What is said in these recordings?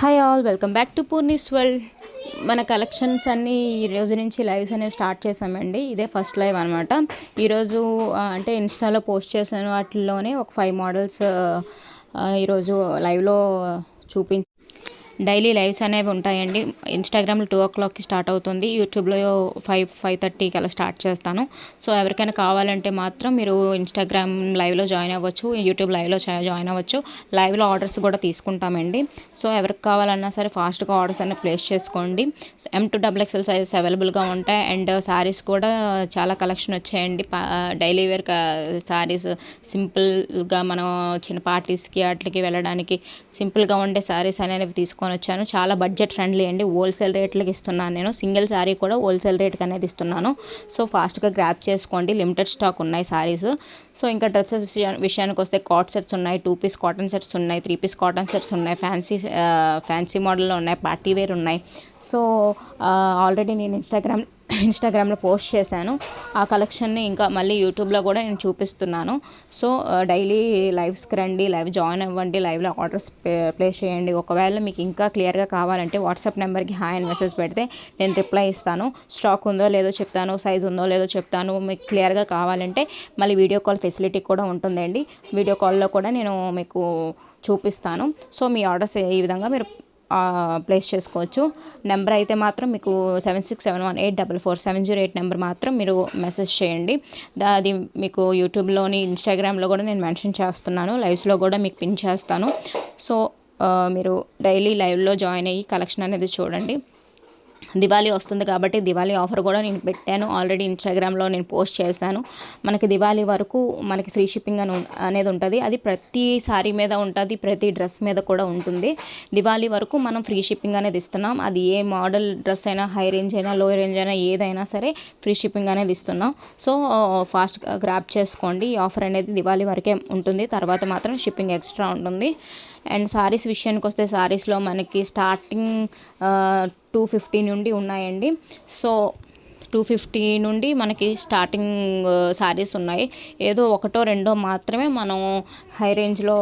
Hi all, welcome back to Poorni's world. మన collections అన్నీ ఈ రోజు నుంచి లైవ్స్ అనేవి స్టార్ట్ చేసామండి. ఇదే ఫస్ట్ లైవ్ అనమాట. ఈరోజు అంటే ఇన్స్టాలో పోస్ట్ చేసిన వాటిల్లోనే ఒక 5 మోడల్స్ ఈరోజు లైవ్లో డైలీ లైవ్స్ అనేవి ఉంటాయండి. ఇన్స్టాగ్రామ్లో 2 o'clockకి స్టార్ట్ అవుతుంది. యూట్యూబ్లో 5:30కి అలా స్టార్ట్ చేస్తాను. సో ఎవరికైనా కావాలంటే మాత్రం మీరు ఇన్స్టాగ్రామ్ లైవ్లో జాయిన్ అవ్వచ్చు, యూట్యూబ్ లైవ్లో జాయిన్ అవ్వచ్చు. లైవ్లో ఆర్డర్స్ కూడా తీసుకుంటామండి. సో ఎవరికి కావాలన్నా సరే ఫాస్ట్గా ఆర్డర్స్ అన్నీ ప్లేస్ చేసుకోండి. M2XXL సైజెస్ అవైలబుల్గా ఉంటాయి. అండ్ శారీస్ కూడా చాలా కలెక్షన్ వచ్చాయండి. డైలీ వేర్ శారీస్, సింపుల్గా మనం చిన్న పార్టీస్కి వాటికి వెళ్ళడానికి సింపుల్గా ఉండే శారీస్ అనేవి తీసుకొని వచ్చాను. చాలా బడ్జెట్ ఫ్రెండ్లీ అండి. హోల్సేల్ రేట్లకి ఇస్తున్నాను. నేను సింగిల్ శారీ కూడా హోల్సేల్ రేట్కి అనేది ఇస్తున్నాను. సో ఫాస్ట్గా గ్రాప్ చేసుకోండి. లిమిటెడ్ స్టాక్ ఉన్నాయి శారీస్. సో ఇంకా డ్రెస్సెస్ విషయానికి వస్తే కాట్ సెట్స్ ఉన్నాయి, 2 పీస్ కాటన్ సెట్స్ ఉన్నాయి, 3 పీస్ కాటన్ సెట్స్ ఉన్నాయి, ఫ్యాన్సీ మోడల్లో ఉన్నాయి, పార్టీ వేర్ ఉన్నాయి. సో ఆల్రెడీ నేను ఇన్స్టాగ్రామ్లో పోస్ట్ చేశాను. ఆ కలెక్షన్ని ఇంకా మళ్ళీ యూట్యూబ్లో కూడా నేను చూపిస్తున్నాను. సో డైలీ లైవ్స్కి రండి, లైవ్ జాయిన్ అవ్వండి, లైవ్లో ఆర్డర్స్ ప్లేస్ చేయండి. ఒకవేళ మీకు ఇంకా క్లియర్గా కావాలంటే వాట్సాప్ నెంబర్కి హాయ్ అని మెసేజ్ పెడితే నేను రిప్లై ఇస్తాను. స్టాక్ ఉందో లేదో చెప్తాను, సైజ్ ఉందో లేదో చెప్తాను. మీకు క్లియర్గా కావాలంటే మళ్ళీ వీడియో కాల్ ఫెసిలిటీ కూడా ఉంటుందండి. వీడియో కాల్లో కూడా నేను మీకు చూపిస్తాను. సో మీ ఆర్డర్స్ ఈ విధంగా మీరు ప్లేస్ చేసుకోవచ్చు. నెంబర్ అయితే మాత్రం మీకు 7671844708 నెంబర్ మాత్రం మీరు మెసేజ్ చేయండి. అది మీకు యూట్యూబ్లోని ఇన్స్టాగ్రామ్లో కూడా నేను మెన్షన్ చేస్తున్నాను. లైవ్స్లో కూడా మీకు పిన్ చేస్తాను. సో మీరు డైలీ లైవ్లో జాయిన్ అయ్యి కలెక్షన్ అనేది చూడండి. దివాళీ వస్తుంది కాబట్టి దివాళీ ఆఫర్ కూడా నేను పెట్టాను. ఆల్రెడీ ఇన్స్టాగ్రామ్లో నేను పోస్ట్ చేశాను. మనకి దివాళీ వరకు మనకి ఫ్రీ షిప్పింగ్ అనేది ఉంటుంది. అది ప్రతి సారీ మీద ఉంటుంది, ప్రతి డ్రెస్ మీద కూడా ఉంటుంది. దివాళీ వరకు మనం ఫ్రీ షిప్పింగ్ అనేది ఇస్తున్నాం. అది ఏ మోడల్ డ్రెస్ అయినా, హై రేంజ్ అయినా, లో రేంజ్ అయినా, ఏదైనా సరే ఫ్రీ షిప్పింగ్ అనేది ఇస్తున్నాం. సో ఫాస్ట్గా గ్రాప్ చేసుకోండి. ఈ ఆఫర్ అనేది దివాళీ వరకే ఉంటుంది. తర్వాత మాత్రం షిప్పింగ్ ఎక్స్ట్రా ఉంటుంది. అండ్ శారీస్ విషయానికి వస్తే శారీస్లో మనకి స్టార్టింగ్ 250 నుండి ఉన్నాయండి. సో 250 నుండి మనకి స్టార్టింగ్ శారీస్ ఉన్నాయి. ఏదో ఒకటో రెండో మాత్రమే మనం హై రేంజ్లో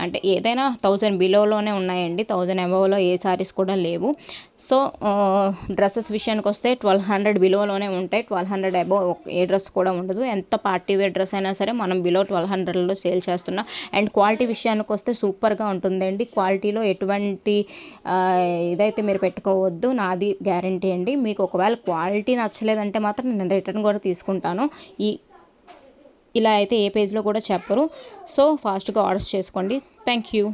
అంటే ఏదైనా 1000 బిలోలోనే ఉన్నాయండి. 1000 అబోవ్లో ఏ శారీస్ కూడా లేవు. సో డ్రెస్సెస్ విషయానికి వస్తే 1200 బిలోలోనే ఉంటాయి. 1200 అబోవ్ ఏ డ్రెస్ కూడా ఉండదు. ఎంత పార్టీ వేర్ డ్రెస్ అయినా సరే మనం బిలో 1200లో సేల్ చేస్తున్నాం. అండ్ క్వాలిటీ విషయానికి వస్తే సూపర్గా ఉంటుందండి. క్వాలిటీలో ఎటువంటి ఇదైతే మీరు పెట్టుకోవద్దు, నాది గ్యారంటీ అండి. మీకు ఒకవేళ క్వాలిటీ నచ్చలేదంటే మాత్రం నేను రిటర్న్ కూడా తీసుకుంటాను. ఇలా అయితే ఏ పేజ్లో కూడా చెప్పరు. సో ఫాస్ట్గా ఆర్డర్స్ చేసుకోండి. Thank you.